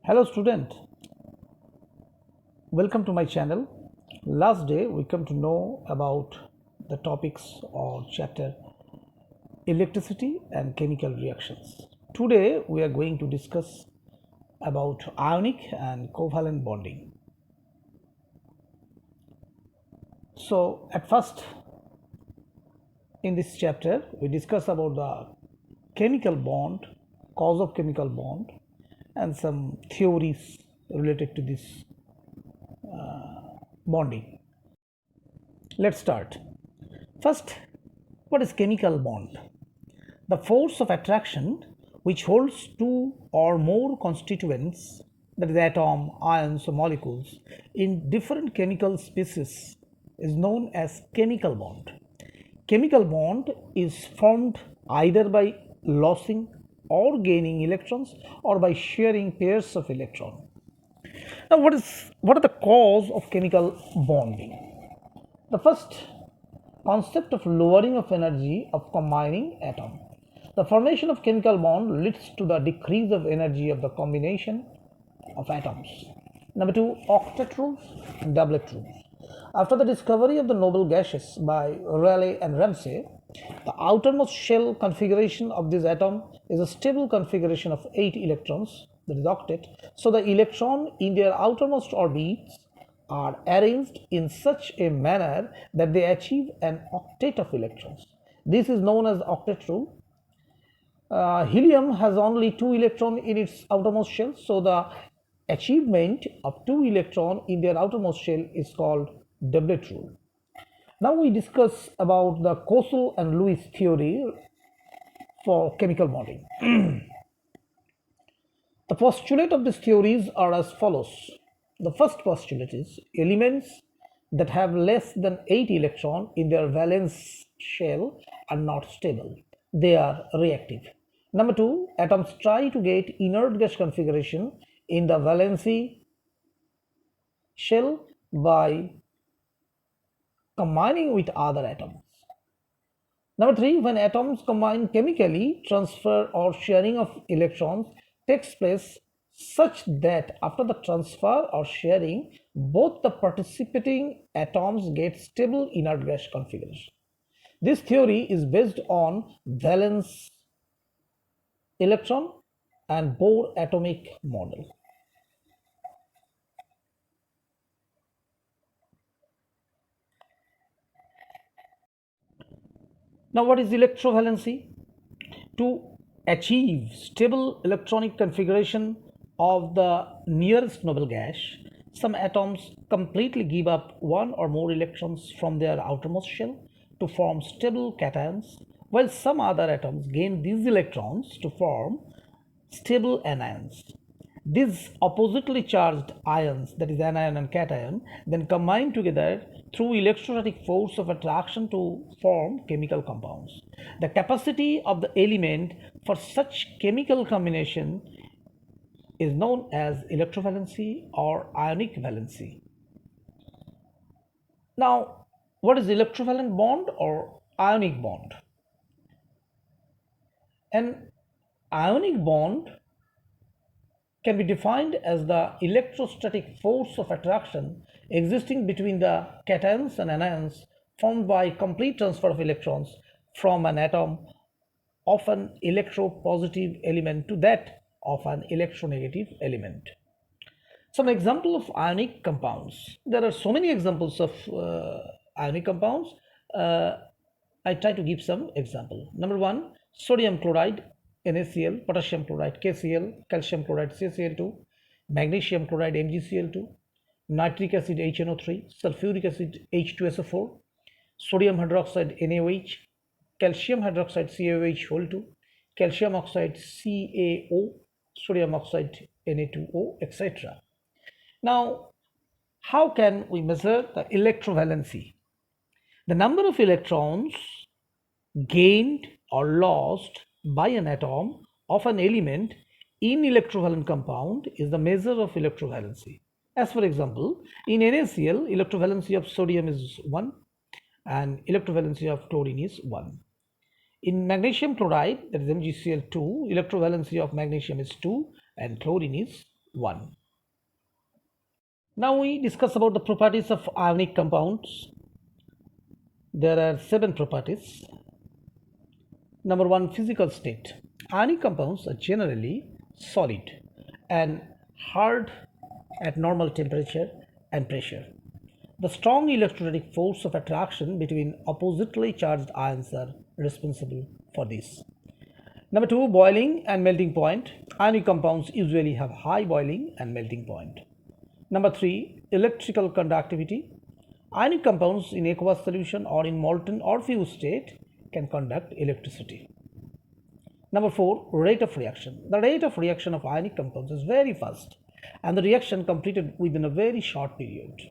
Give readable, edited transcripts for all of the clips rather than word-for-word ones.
Hello student, welcome to my channel. Last day we come to know about the topics or chapter electricity and chemical reactions. Today we are going to discuss about ionic and covalent bonding. So at first in this chapter we discuss about the chemical bond, cause of chemical bond and some theories related to this bonding. Let's start. First, what is chemical bond? The force of attraction which holds two or more constituents, that is atom, ions or molecules, in different chemical species is known as chemical bond. Chemical bond is formed either by losing or gaining electrons or by sharing pairs of electrons. Now, what are the cause of chemical bonding? The first concept of lowering of energy of combining atom. The formation of chemical bond leads to the decrease of energy of the combination of atoms. Number two, octet rules and doublet rules. After the discovery of the noble gases by Rayleigh and Ramsay, the outermost shell configuration of this atom is a stable configuration of 8 electrons, that is octet. So the electron in their outermost orbits are arranged in such a manner that they achieve an octet of electrons. This is known as octet rule. Helium has only 2 electrons in its outermost shell, so the achievement of 2 electrons in their outermost shell is called doublet rule. Now we discuss about the Coastal and Lewis theory for chemical bonding. The postulate of these theories are as follows. The first postulate is elements that have less than 8 electrons in their valence shell are not stable. They are reactive. Number two, atoms try to get inert gas configuration in the valency shell by combining with other atoms. Number three, when atoms combine chemically, transfer or sharing of electrons takes place such that after the transfer or sharing, both the participating atoms get stable inert gas configuration. This theory is based on valence electron and Bohr atomic model. Now, what is electrovalency? To achieve stable electronic configuration of the nearest noble gas, some atoms completely give up one or more electrons from their outermost shell to form stable cations, while some other atoms gain these electrons to form stable anions. These oppositely charged ions, that is anion and cation, then combine together through electrostatic force of attraction to form chemical compounds. The capacity of the element for such chemical combination is known as electrovalency or ionic valency. Now, what is electrovalent bond or ionic bond? An ionic bond can be defined as the electrostatic force of attraction existing between the cations and anions formed by complete transfer of electrons from an atom of an electropositive element to that of an electronegative element. Some example of ionic compounds. There are so many examples of ionic compounds. I try to give some example. Number one, sodium chloride NaCl, potassium chloride KCl, calcium chloride CaCl2, magnesium chloride MgCl2, nitric acid HNO3, sulfuric acid H2SO4, sodium hydroxide NaOH, calcium hydroxide CaOH2, calcium oxide CaO, sodium oxide Na2O, etc. Now, how can we measure the electrovalency? The number of electrons gained or lost by an atom of an element in electrovalent compound is the measure of electrovalency. As for example, in NaCl, electrovalency of sodium is 1 and electrovalency of chlorine is 1. In magnesium chloride, that is MgCl2, electrovalency of magnesium is 2 and chlorine is 1. Now we discuss about the properties of ionic compounds. There are 7 properties. Number 1, physical state. Ionic compounds are generally solid and hard at normal temperature and pressure. The strong electrostatic force of attraction between oppositely charged ions are responsible for this. Number 2, boiling and melting point. Ionic compounds usually have high boiling and melting point. Number 3, electrical conductivity. Ionic compounds in aqueous solution or in molten or fused state can conduct electricity. Number 4, rate of reaction. The rate of reaction of ionic compounds is very fast and the reaction completed within a very short period.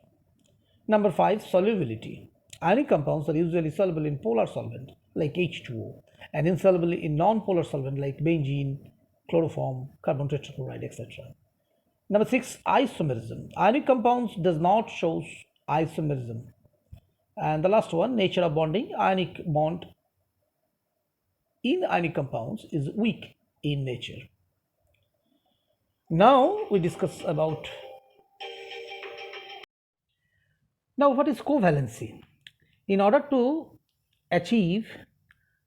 Number 5, solubility. Ionic compounds are usually soluble in polar solvent like H2O and insoluble in non-polar solvent like benzene, chloroform, carbon tetrachloride, etc. Number 6, isomerism. Ionic compounds does not show isomerism. And the last one, nature of bonding. Ionic bond in ionic compounds is weak in nature. Now we discuss about what is covalency. In order to achieve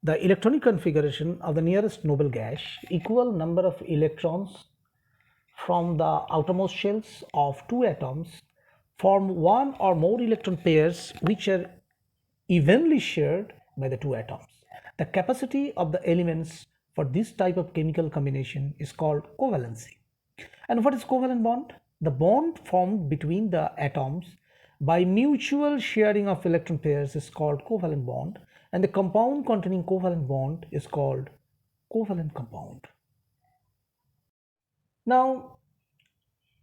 the electronic configuration of the nearest noble gas, equal number of electrons from the outermost shells of 2 atoms form one or more electron pairs which are evenly shared by the 2 atoms. The capacity of the elements for this type of chemical combination is called covalency. And what is covalent bond? The bond formed between the atoms by mutual sharing of electron pairs is called covalent bond, and the compound containing covalent bond is called covalent compound. Now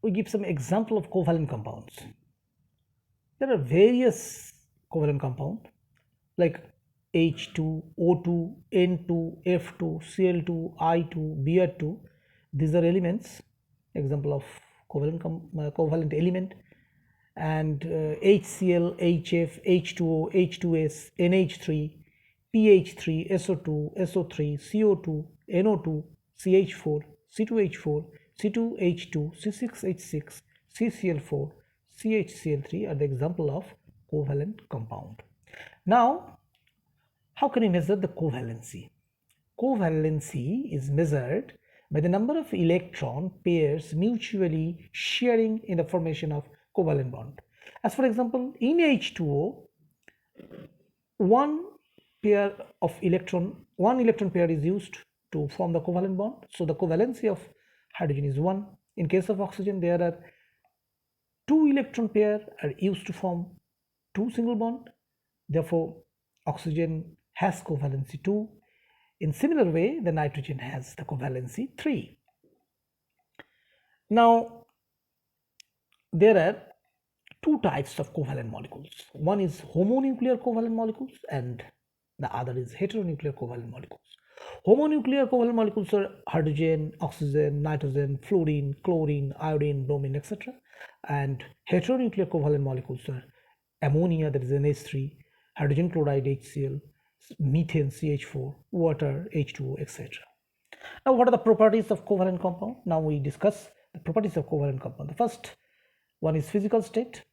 we give some example of covalent compounds. There are various covalent compounds like H2, O2, N2, F2, Cl2, I2, Br2. These are elements, example of covalent element, and HCl, HF, H2O, H2S, NH3, PH3, SO2, SO3, CO2, NO2, CH4, C2H4, C2H2, C6H6, CCl4, CHCl3 are the example of covalent compound. Now, how can we measure the covalency? Covalency is measured by the number of electron pairs mutually sharing in the formation of covalent bond. As for example, in H2O, one electron pair is used to form the covalent bond. So the covalency of hydrogen is 1. In case of oxygen, there are 2 electron pair are used to form 2 single bond. Therefore, oxygen has covalency 2. In similar way, the nitrogen has the covalency 3. Now, there are 2 types of covalent molecules. One is homonuclear covalent molecules and the other is heteronuclear covalent molecules. Homonuclear covalent molecules are hydrogen, oxygen, nitrogen, fluorine, chlorine, iodine, bromine, etc. And heteronuclear covalent molecules are ammonia, that is NH3, hydrogen chloride, HCl, methane, CH4, water, H2O, etc. Now, what are the properties of covalent compound? Now we discuss the properties of covalent compound. The first one is physical state.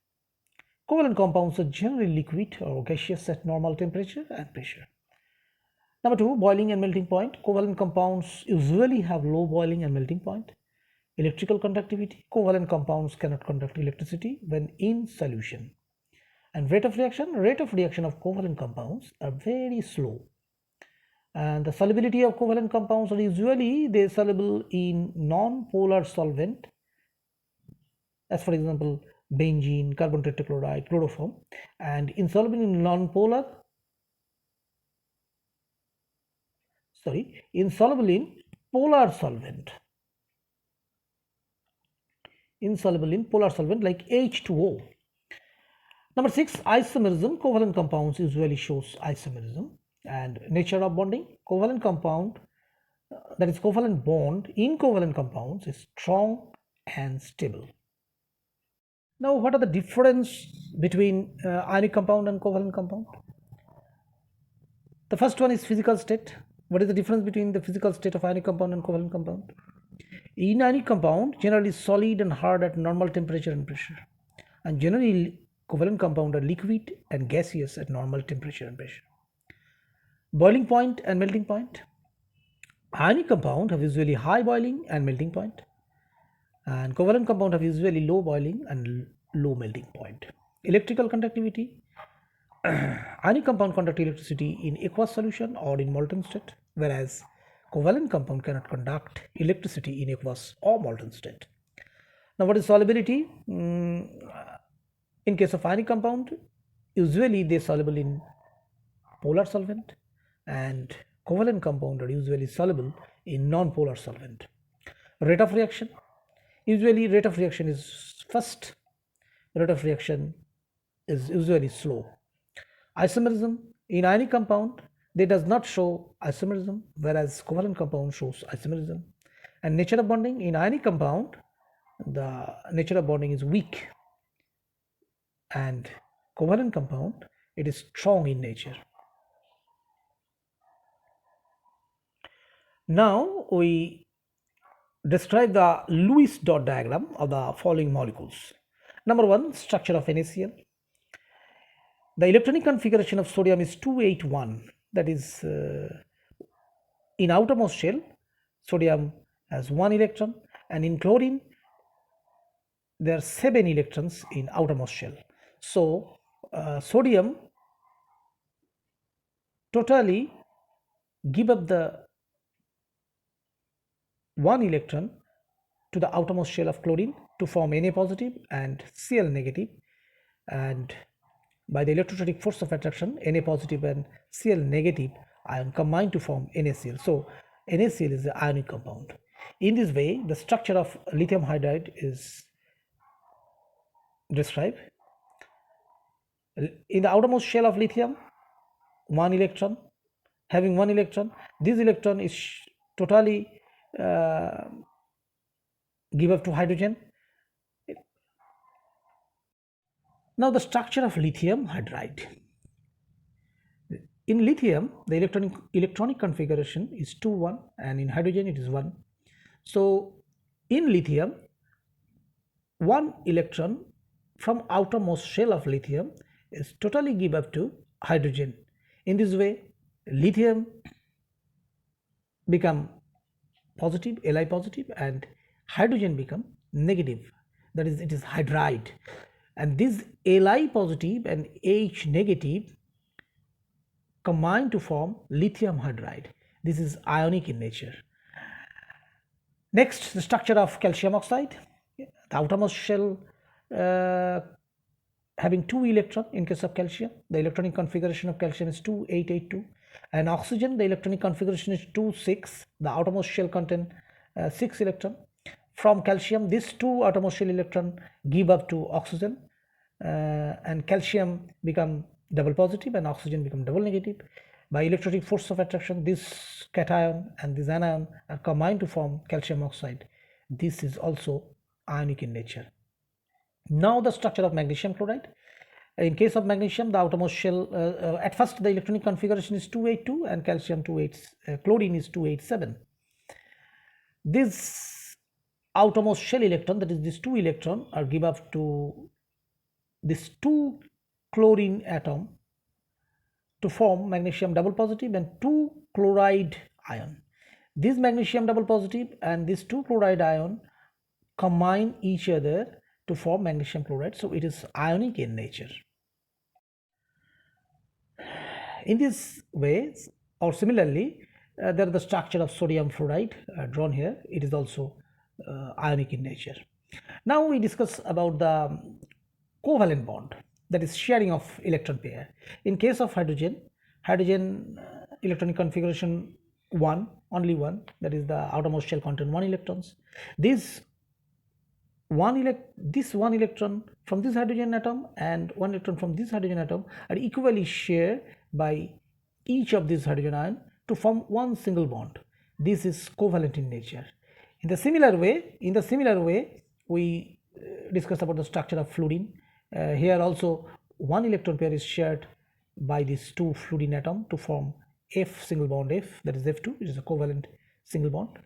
Covalent compounds are generally liquid or gaseous at normal temperature and pressure. Number 2, boiling and melting point. Covalent compounds usually have low boiling and melting point. Electrical conductivity. Covalent compounds cannot conduct electricity when in solution. And rate of reaction of covalent compounds are very slow. And the solubility of covalent compounds are usually they soluble in non-polar solvent, as for example benzene, carbon tetrachloride, chloroform, and insoluble in insoluble in polar solvent. Insoluble in polar solvent like H2O. Number 6, isomerism. Covalent compounds usually shows isomerism. And nature of bonding. Covalent compound, that is covalent bond in covalent compounds is strong and stable. Now, what are the difference between ionic compound and covalent compound? The first one is physical state. What is the difference between the physical state of ionic compound and covalent compound? Ionic compound generally solid and hard at normal temperature and pressure, and generally covalent compound are liquid and gaseous at normal temperature and pressure. Boiling point and melting point. Ionic compound have usually high boiling and melting point, and covalent compound have usually low boiling and low melting point. Electrical conductivity. Ionic compound conduct electricity in aqueous solution or in molten state, whereas covalent compound cannot conduct electricity in aqueous or molten state. Now, what is solubility? In case of ionic compound, usually they are soluble in polar solvent, and covalent compound are usually soluble in non-polar solvent. Rate of reaction. Usually rate of reaction is fast. Rate of reaction is usually slow. Isomerism. In ionic compound, they does not show isomerism, whereas covalent compound shows isomerism. And nature of bonding. In ionic compound, the nature of bonding is weak, and covalent compound, it is strong in nature. Now we describe the Lewis dot diagram of the following molecules. Number 1, structure of NaCl. The electronic configuration of sodium is 281, that is in outermost shell sodium has 1 electron, and in chlorine there are 7 electrons in outermost shell. So sodium totally give up the 1 electron to the outermost shell of chlorine to form Na positive and Cl negative, and by the electrostatic force of attraction, Na positive and Cl negative ion combine to form NaCl. So NaCl is the ionic compound. In this way, the structure of lithium hydride is described. In the outermost shell of lithium, 1 electron, having 1 electron, this electron is totally give up to hydrogen. Now the structure of lithium hydride. In lithium, the electronic configuration is 2 1, and in hydrogen it is 1. So in lithium, 1 electron from outermost shell of lithium is totally give up to hydrogen. In this way, lithium become positive, Li positive, and hydrogen become negative, that is, it is hydride. And this Li positive and H negative combine to form lithium hydride. This is ionic in nature. Next, the structure of calcium oxide. The outermost shell having 2 electrons in case of calcium. The electronic configuration of calcium is 2882. And oxygen, the electronic configuration is 2 6. The outermost shell contain 6 electrons. From calcium, these 2 outermost shell electrons give up to oxygen, and calcium become double positive and oxygen become double negative. By electrostatic force of attraction, this cation and this anion are combined to form calcium oxide. This is also ionic in nature. Now the structure of magnesium chloride. In case of magnesium, the outermost shell, at first the electronic configuration is 282 and calcium chlorine is 287. This outermost shell electron, that is these 2 electrons, are give up to this 2 chlorine atom to form magnesium double positive and 2 chloride ion. This magnesium double positive and this 2 chloride ion combine each other to form magnesium chloride. So it is ionic in nature. In this way, or similarly, there is the structure of sodium fluoride drawn here. It is also ionic in nature. Now we discuss about the covalent bond, that is sharing of electron pair. In case of hydrogen electronic configuration 1, only 1, that is the outermost shell contain 1 electrons. This one electron from this hydrogen atom and 1 electron from this hydrogen atom are equally shared by each of these hydrogen ion to form one single bond. This is covalent in nature. In the similar way, we discuss about the structure of fluorine. Here also 1 electron pair is shared by these 2 fluorine atom to form F single bond F, that is F2, which is a covalent single bond.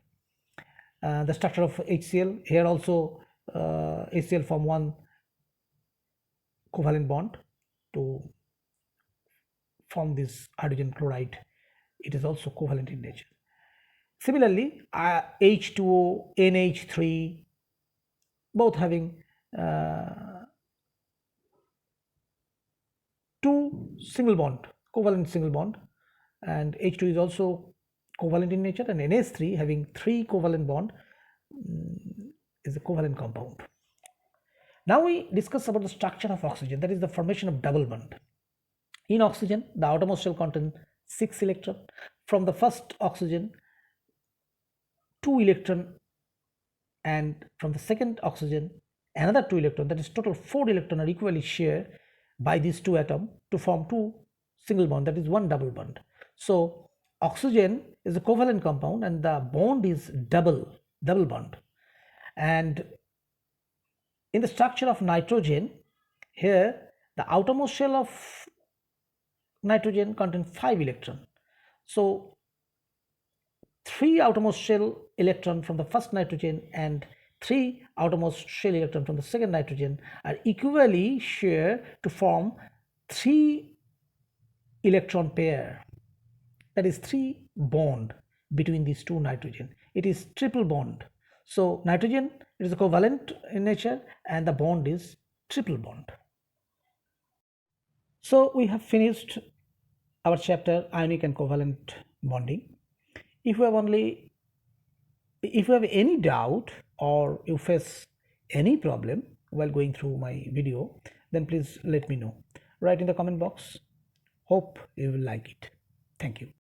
The structure of HCl, here also HCl form one covalent bond to form this hydrogen chloride. It is also covalent in nature. Similarly, H2O, NH3, both having two single bond, covalent single bond, and H2 is also covalent in nature, and NH3 having three covalent bond is a covalent compound. Now we discuss about the structure of oxygen, that is the formation of double bond. In oxygen, the outermost shell contains 6 electrons. From the first oxygen, 2 electrons, and from the second oxygen, another 2 electrons, that is total 4 electrons are equally shared by these two atoms to form two single bond, that is one double bond. So oxygen is a covalent compound and the bond is double bond. And in the structure of nitrogen, here the outermost shell of nitrogen contains 5 electrons. So 3 outermost shell electron from the first nitrogen and 3 outermost shell electron from the second nitrogen are equally shared to form 3 electron pair, that is 3 bond between these two nitrogen. It is triple bond. So nitrogen is a covalent in nature and the bond is triple bond. So we have finished our chapter ionic and covalent bonding. If you have any doubt or you face any problem while going through my video, then please let me know. Write in the comment box. Hope you will like it. Thank you.